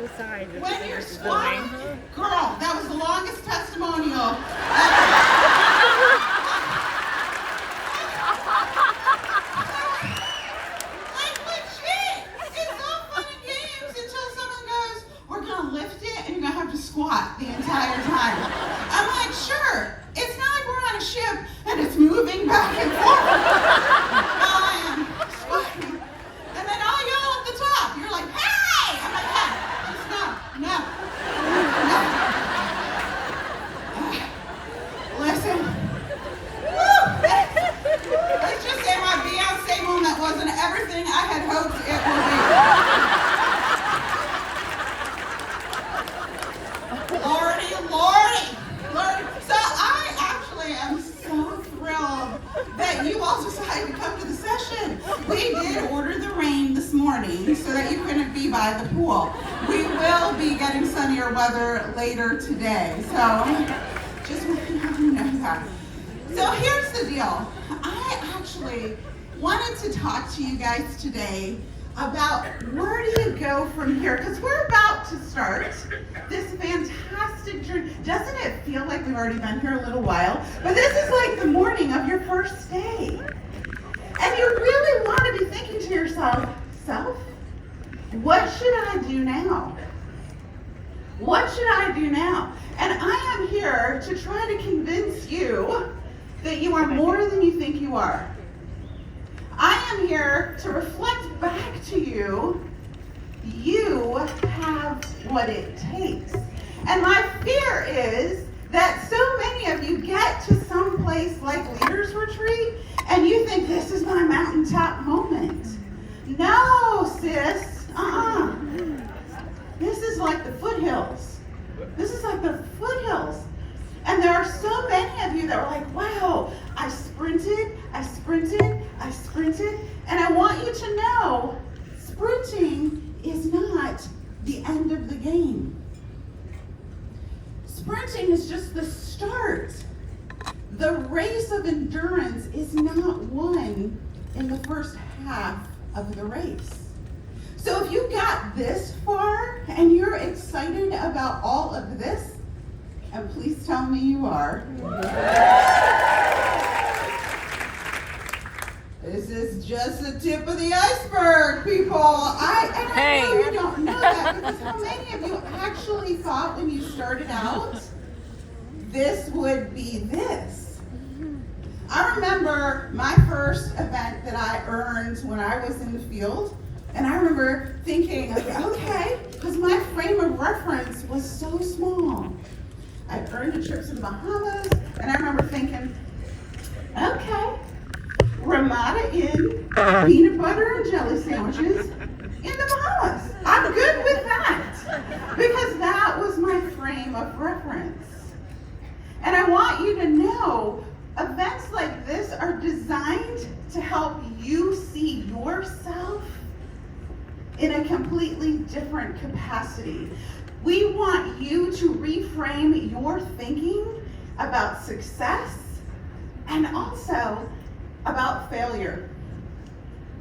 the side. When you're squatting, girl, that was the longest testimonial. Like legit, it's all fun and games until someone goes, we're gonna lift it and you're gonna have to squat the entire time. I'm like, sure, it's not like we're on a ship and it's moving back and forth. While I am squatting. And then all y'all at the top, you're like, hey! I'm like, hey, just no. Listen. Woo! Let's just say my Beyonce moment wasn't everything I had hoped it would be. Lordy. So I actually am so thrilled that you all decided to come to the session. We did order the rain this morning so that you couldn't be by the pool. We will be getting sunnier weather later today. So just want you to know that. So here's the deal. I actually wanted to talk to you guys today about where do you go from here? Because we're about to start this fantastic journey. Doesn't it feel like we've already been here a little while? But this is like the morning of your first day. And you really want to be thinking to yourself, what should I do now? What should I do now? And I am here to try to convince you that you are more than you think you are. I am here to reflect back to you, you have what it takes. And my fear is that so many of you get to some place like Leaders Retreat and you think this is my mountaintop moment. No, sis. This is like the foothills. And there are so many of you that are like, wow, I sprinted. And I want you to know, sprinting is not the end of the game. Sprinting is just the start. The race of endurance is not won in the first half of the race. So if you got this far and you're excited about all of this, and please tell me you are. This is just the tip of the iceberg, people. I know you don't know that because how many of you actually thought when you started out, this would be this? I remember my first event that I earned when I was in the field, and I remember thinking, okay, because my frame of reference was so small. I earned a trip to the Bahamas, and I remember thinking, okay, Ramada Inn, peanut butter and jelly sandwiches in the Bahamas. I'm good with that, because that was my frame of reference. And I want you to know, events like this are designed to help you see yourself in a completely different capacity. We want you to reframe your thinking about success and also about failure.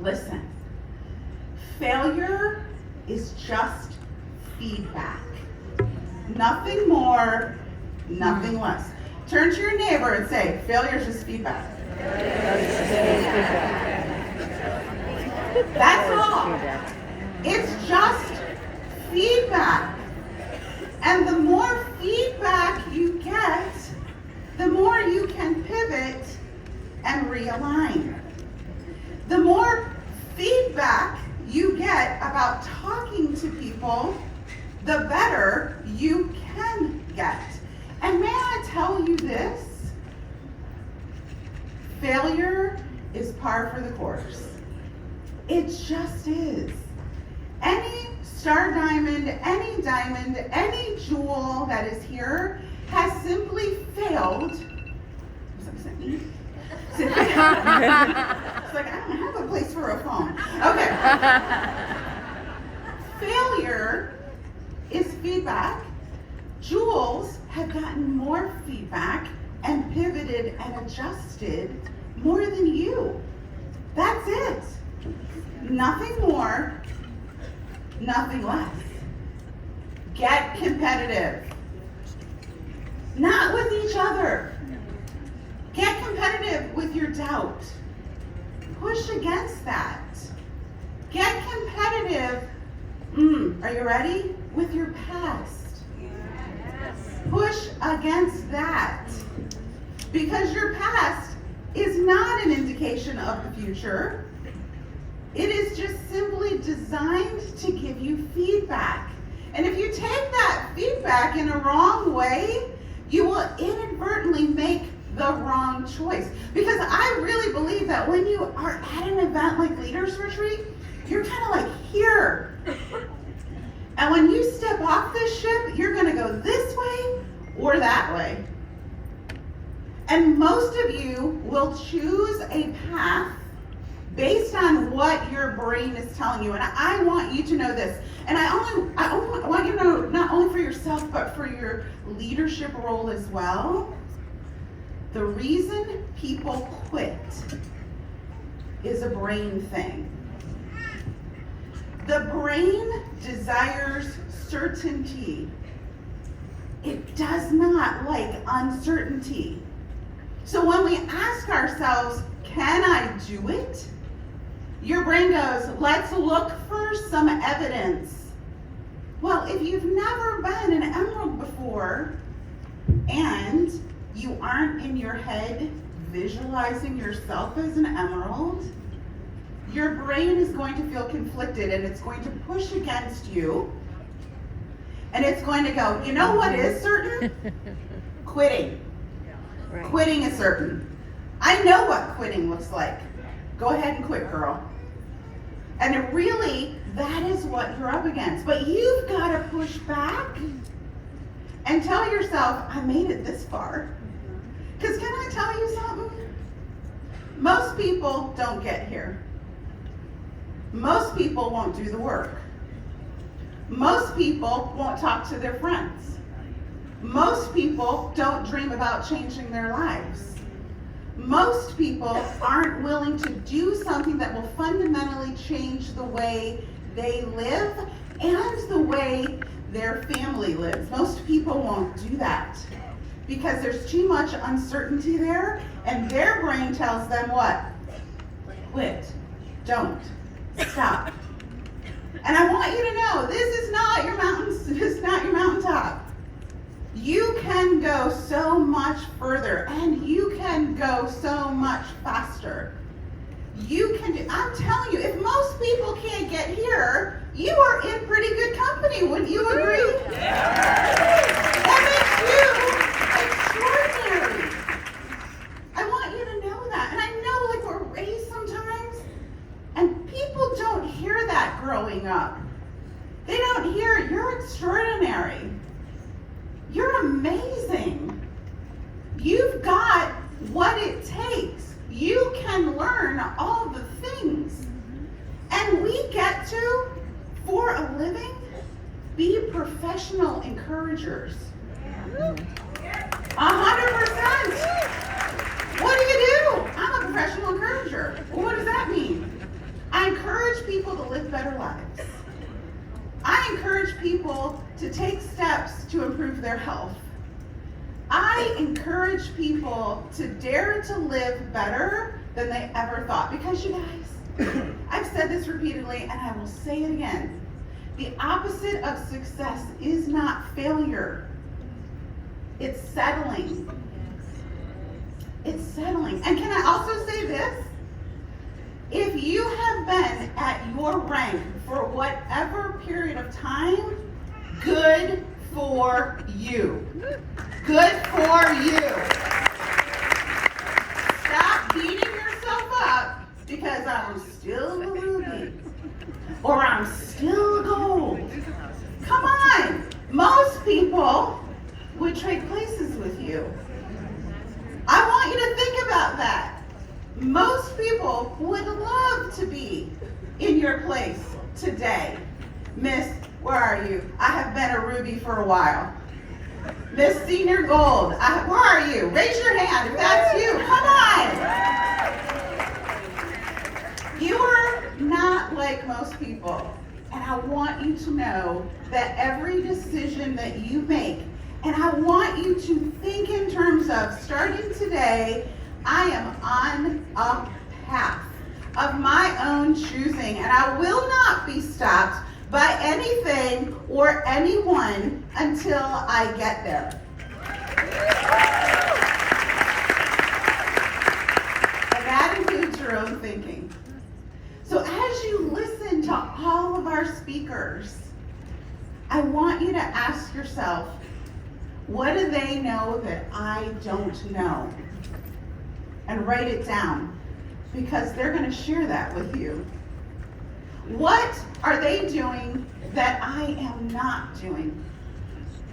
Listen, failure is just feedback. Nothing more, nothing less. Turn to your neighbor and say, failure is just feedback. That's all. It's just feedback. And the more feedback you get, the more you can pivot and realign. The more feedback you get about talking to people, the better you can get. And may I tell you this? Failure is par for the course. It just is. Any star diamond, any jewel that is here has simply failed. It's like, I don't have a place for a phone. Okay. Failure is feedback. Jewels have gotten more feedback and pivoted and adjusted more than you. That's it. Nothing more, nothing less. Get competitive. Not with each other. Get competitive with your doubt. Push against that. Get competitive, are you ready? With your past. Push against that. Because your past is not an indication of the future. It is just simply designed to give you feedback. And if you take that feedback in a wrong way, you will inadvertently make the wrong choice. Because I really believe that when you are at an event like Leaders Retreat, you're kind of like here. And when you step off this ship, you're going to go this way or that way. And most of you will choose a path based on what your brain is telling you. And I want you to know this. And I want you to know, not only for yourself, but for your leadership role as well. The reason people quit is a brain thing. The brain desires certainty. It does not like uncertainty. So when we ask ourselves, can I do it? Your brain goes, let's look for some evidence. Well, if you've never been an emerald before, and you aren't in your head visualizing yourself as an emerald, your brain is going to feel conflicted and it's going to push against you. And it's going to go, you know what is certain? Quitting. Right. Quitting is certain. I know what quitting looks like. Go ahead and quit, girl. And really, that is what you're up against. But you've got to push back and tell yourself, I made it this far. Because can I tell you something? Most people don't get here. Most people won't do the work. Most people won't talk to their friends. Most people don't dream about changing their lives. Most people aren't willing to do something that will fundamentally change the way they live and the way their family lives. Most people won't do that because there's too much uncertainty there, and their brain tells them what? Quit. Don't. Stop. And I want you to know, this is not your mountaintop. You can go so much further, and you can go so much faster. I'm telling you, if most people can't get here, you are in pretty good company. Wouldn't you agree? That makes you extraordinary. I want you to know that. And I know, like, we're raised sometimes, and people don't hear that growing up. They don't hear, you're extraordinary. You're amazing. You've got what it takes. You can learn all the things. And we get to, for a living, be professional encouragers. 100%. What do? I'm a professional encourager. Well, what does that mean? I encourage people to live better lives. I encourage people to take steps to improve their health. I encourage people to dare to live better than they ever thought. Because you guys, I've said this repeatedly and I will say it again. The opposite of success is not failure. It's settling. It's settling. And can I also say this? If you have been at your rank for whatever period of time, good for you. Good for you. Stop beating yourself up because I'm still a ruby or I'm still gold. Come on. Most people would trade places with you. I want you to think about that. Most people would love to be in your place today. Miss, where are you? I have been a ruby for a while. Miss Senior Gold, where are you? Raise your hand if that's you. Come on. You are not like most people. And I want want you to know that every decision that you make, and I want you to think in terms of, starting today, I am on a path of my own choosing, and I will not be stopped by anything or anyone until I get there. And that includes your own thinking. So as you listen to all of our speakers, I want you to ask yourself, what do they know that I don't know? And write it down, because they're going to share that with you. What are they doing that I am not doing?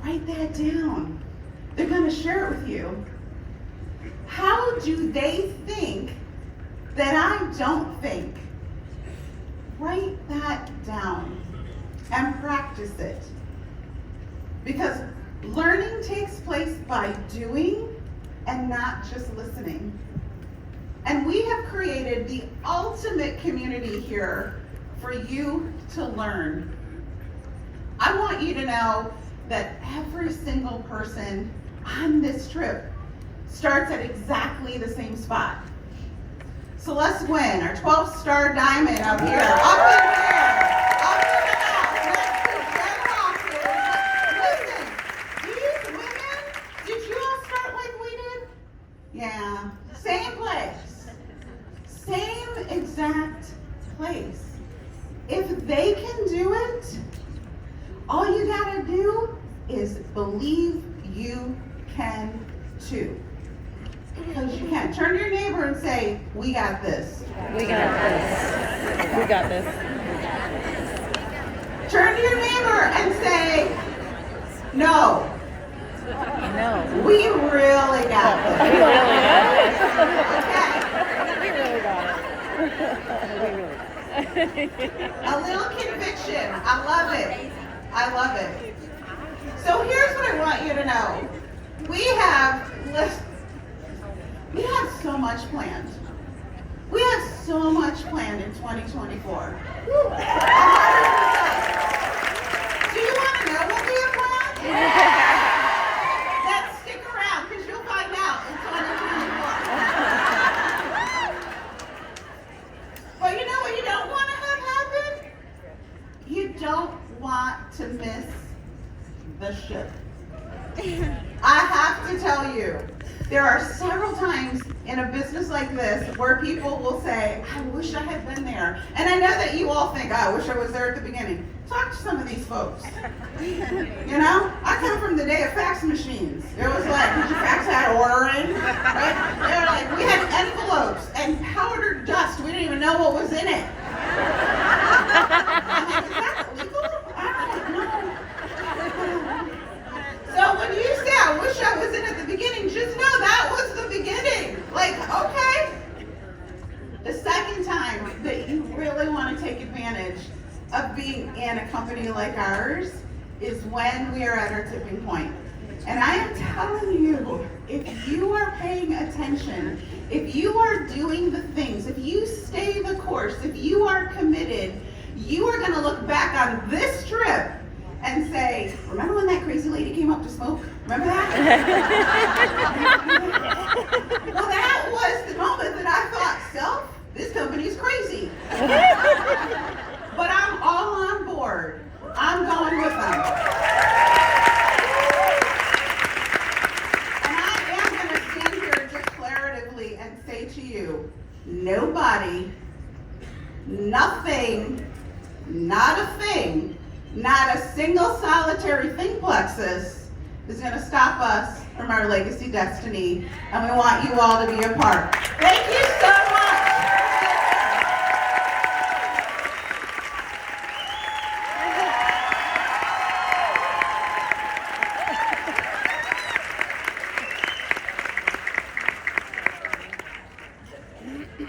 Write that down. They're going to share it with you. How do they think that I don't think? Write that down and practice it. Because learning takes place by doing and not just listening. And we have created the ultimate community here for you to learn. I want you to know that every single person on this trip starts at exactly the same spot. Celeste Gwynn, our 12-star diamond up here, up in here, up in the house, next to Jen Hawkins. Listen, these women, did you all start like we did? Yeah, same place, same exact place. If they can do it, all you gotta do is believe you can too. Because you can. Turn to your neighbor and say, we got this. We got this. We got this. Turn to your neighbor and say, no. No. We really got this. We really got it. Okay. We really got it. A little conviction. I love it. I love it. So here's what I want you to know. We have so much planned. We have so much planned in 2024. 100%. Do you want to know what we have planned? Then stick around, because you'll find out in 2024. But you know what you don't want to have happen? You don't want to miss the ship. I have to tell you, there are several times in a business like this where people will say, I wish I had been there. And I know that you all think, I wish I was there at the beginning. Talk to some of these folks. You know, I come from the day of fax machines. It was like, did you fax that order in? Right? They were like, we had envelopes and powdered dust. We didn't even know what was in it. I'm like, is that illegal? I don't know. So when you say, I wish I was in at the beginning, just know that was the beginning. Like, okay. The second time that you really want to take advantage of being in a company like ours is when we are at our tipping point. And I am telling you, if you are paying attention, if you are doing the things, if you stay the course, if you are committed, you are going to look back on this trip and say, remember when that crazy lady came up to smoke? Remember that? Well, that was the moment that I thought, self, this company's crazy. But I'm all on board. I'm going with them. And I am going to stand here declaratively and say to you, nobody, nothing, not a thing, not a single solitary think plexus is going to stop us from our legacy destiny, and we want you all to be a part. Thank you